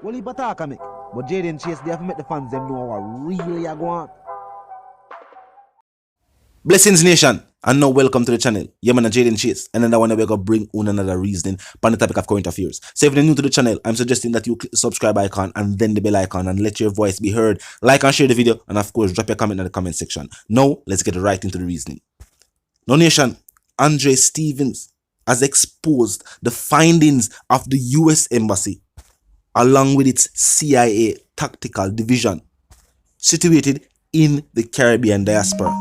Well, he attack me. But Jaden Chase, they have to make the fans them know what really are going on. Blessings Nation, and now welcome to the channel. Yeah man, Jaden Chase, and then I want to go bring on another reasoning on the topic of current affairs. So if you're new to the channel, I'm suggesting that you click the subscribe icon and then the bell icon and let your voice be heard. Like and share the video, and of course drop your comment in the comment section. Now let's get right into the reasoning. Now Nation, Andre Stevens has exposed the findings of the US Embassy along with its CIA tactical division situated in the Caribbean diaspora.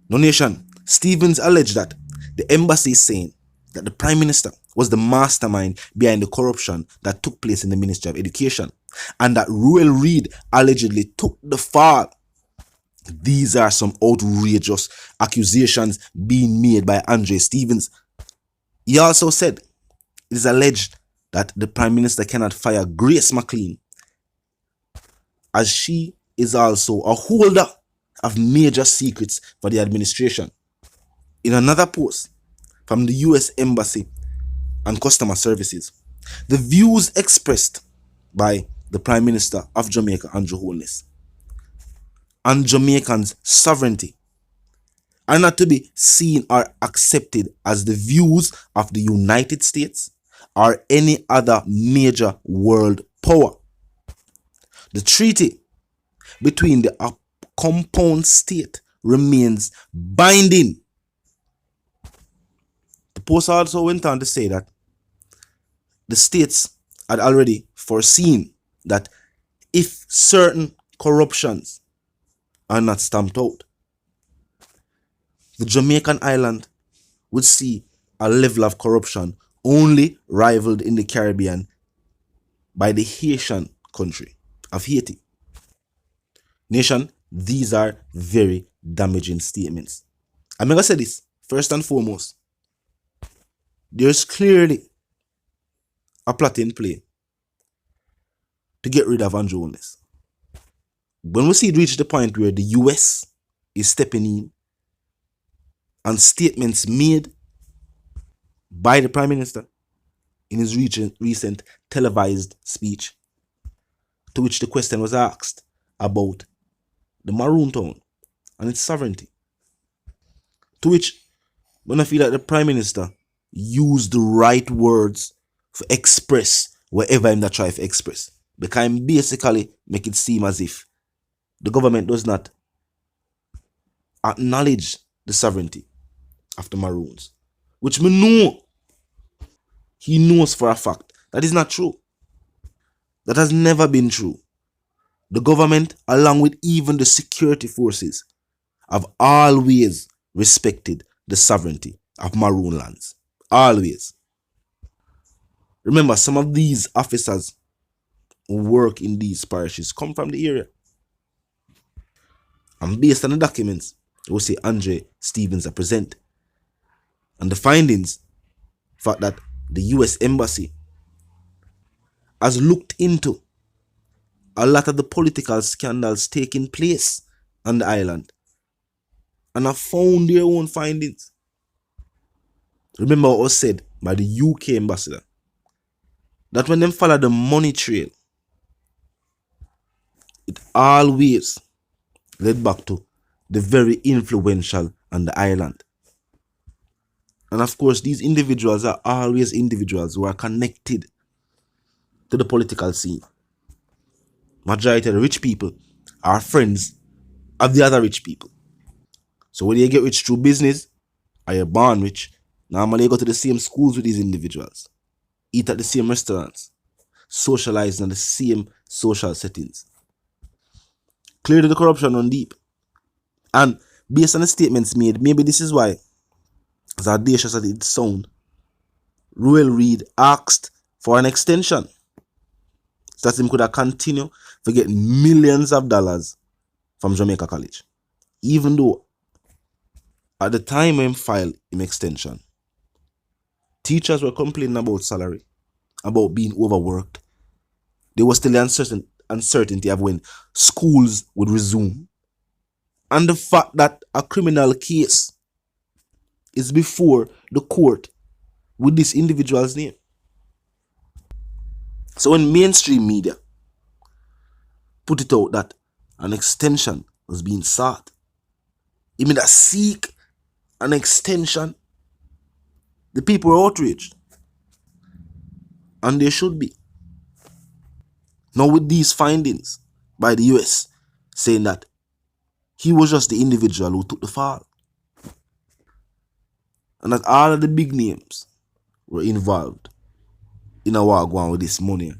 No Nation, Stevens alleged that the embassy is saying that the Prime Minister was the mastermind behind the corruption that took place in the Ministry of Education, and that Ruel Reid allegedly took the fall. These are some outrageous accusations being made by Andre Stevens. He also said it is alleged that the Prime Minister cannot fire Grace McLean, as she is also a holder of major secrets for the administration. In another post from the US Embassy and Customer Services, the views expressed by the Prime Minister of Jamaica, Andrew Holness, and Jamaicans' sovereignty are not to be seen or accepted as the views of the United States or any other major world power. The treaty between the compound state remains binding. The post also went on to say that the states had already foreseen that if certain corruptions are not stamped out, the Jamaican island would see a level of corruption only rivaled in the Caribbean by the Haitian country of Haiti. Nation, these are very damaging statements. I'm going to say this, first and foremost, there's clearly a plot in play to get rid of Andrew Holness. When we see it reach the point where the US is stepping in and statements made by the Prime Minister in his recent televised speech, to which the question was asked about the Maroon town and its sovereignty, to which when I feel that the Prime Minister used the right words to express wherever him that try to express, because him basically make it seem as if the government does not acknowledge the sovereignty of the Maroons, which me know he knows for a fact that is not true. That has never been true. The government, along with even the security forces, have always respected the sovereignty of Maroon lands. Always. Remember, some of these officers who work in these parishes come from the area. And based on the documents, we say Andre Stevens are present. And the findings, the fact that the US Embassy has looked into a lot of the political scandals taking place on the island and have found their own findings. Remember what was said by the UK ambassador, that when them follow the money trail, it always led back to the very influential on the island. And of course, these individuals are always individuals who are connected to the political scene. Majority of the rich people are friends of the other rich people. So whether you get rich through business or you're born rich, normally you go to the same schools with these individuals, eat at the same restaurants, socialize in the same social settings. Clearly the corruption run deep. And based on the statements made, maybe this is why, as audacious as it sounds, Ruel Reid asked for an extension so that he could have continued to get millions of dollars from Jamaica College. Even though at the time when he filed him extension, teachers were complaining about salary, about being overworked. There was still the uncertainty of when schools would resume. And the fact that a criminal case is before the court with this individual's name. So when mainstream media put it out that an extension was being sought, it mean that seek an extension, the people were outraged. And they should be. Now with these findings by the US saying that he was just the individual who took the fall, and that all of the big names were involved in a war going with this money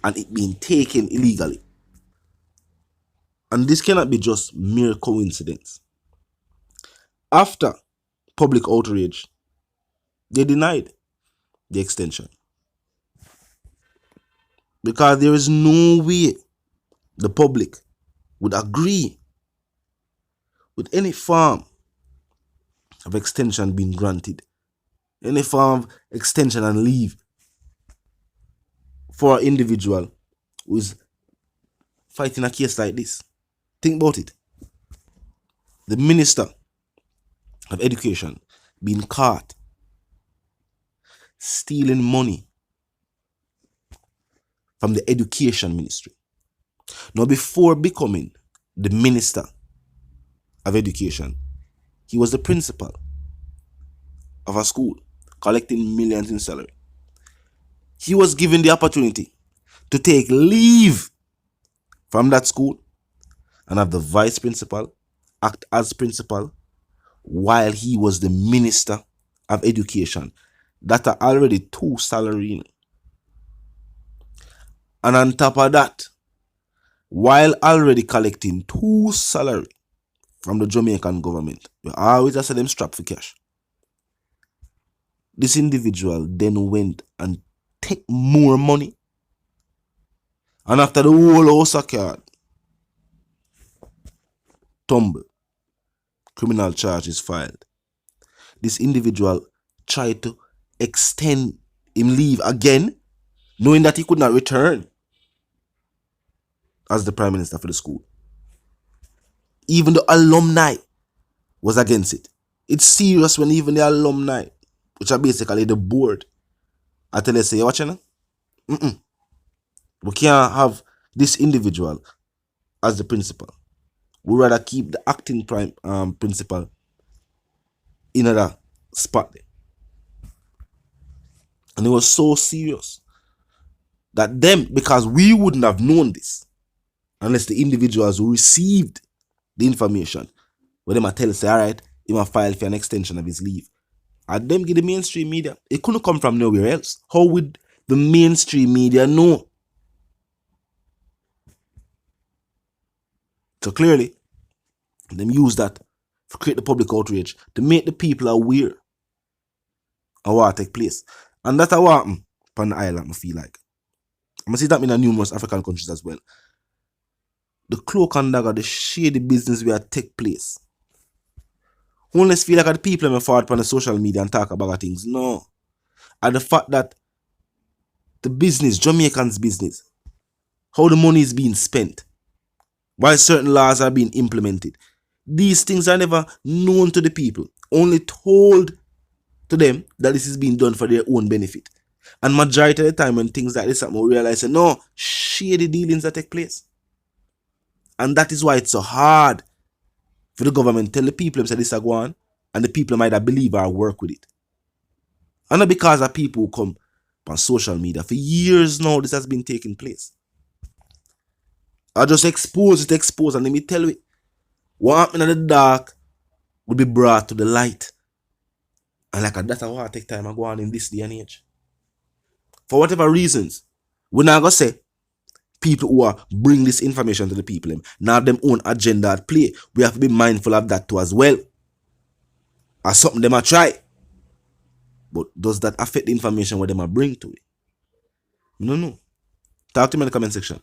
and it being taken illegally. And this cannot be just mere coincidence. After public outrage, they denied the extension. Because there is no way the public would agree with any form of extension being granted, any form of extension and leave for an individual who is fighting a case like this. Think about it. The Minister of Education being caught stealing money from the Education Ministry. Now, before becoming the Minister of Education, he was the principal of a school collecting millions in salary. He was given the opportunity to take leave from that school and have the vice principal act as principal while he was the Minister of Education. That are already 2 salary. And on top of that, while already collecting 2 salary from the Jamaican government, you always have them strapped for cash. This individual then went and take more money. And after the whole house of card tumble, criminal charges filed, this individual tried to extend him leave again, knowing that he could not return as the Prime Minister for the school. Even the alumni was against it. It's serious when even the alumni, which are basically the board, I tell you, say, you watching? We can't have this individual as the principal. We rather keep the acting principal in another spot there. And it was so serious that them, because we wouldn't have known this unless the individuals who received the information, where they might tell us, say, all right, he might file for an extension of his leave. And them give the mainstream media. It couldn't come from nowhere else. How would the mainstream media know? So clearly, them use that to create the public outrage, to make the people aware of what take place. And that's what happened on the island, I feel like. I'm going to see that in numerous African countries as well. The cloak and dagger, the shady business where take place. Only feel like the people are forward on the social media and talk about things. No. And the fact that the business, Jamaicans' business, how the money is being spent, why certain laws are being implemented. These things are never known to the people, only told to them that this is being done for their own benefit. And majority of the time when things like this happen, we realize, no, shady dealings that take place. And that is why it's so hard for the government to tell the people that this is going on, and the people might have believe or work with it. And not because of people who come on social media. For years now, this has been taking place. I just expose it, and let me tell you, what happened in the dark will be brought to the light. And like that's how I take time I go on in this day and age. For whatever reasons, we're not going to say people who are bring this information to the people, now have them own agenda at play. We have to be mindful of that too as well. As something they might try. But does that affect the information what they might bring to it? No, no. Talk to me in the comment section.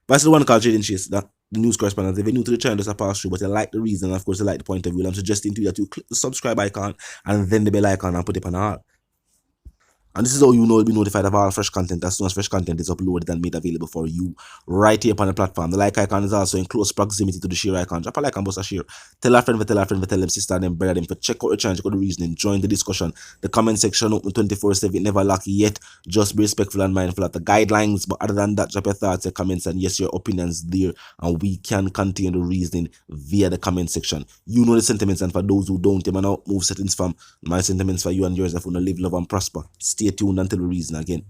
But I still want to call Jaden Chase, that the news correspondent. If you're new to the channel, just a pass through, but you like the reason, and of course you like the point of view, I'm suggesting to you that you click the subscribe icon and then the bell icon and put it on all. And this is how you know you'll be notified of all fresh content as soon as fresh content is uploaded and made available for you right here upon the platform. The like icon is also in close proximity to the share icon. Drop a like and bust a share. Tell a friend, tell them sister, them brother, them for check out the channel, check out the reasoning, join the discussion. The comment section open 24/7, never lock yet. Just be respectful and mindful of the guidelines. But other than that, drop your thoughts, your comments, and yes, your opinions there. And we can continue the reasoning via the comment section. You know the sentiments, and for those who don't, you might not move settings from my sentiments for you and yours if you want to live, love, and prosper. Stay tuned until we reason again.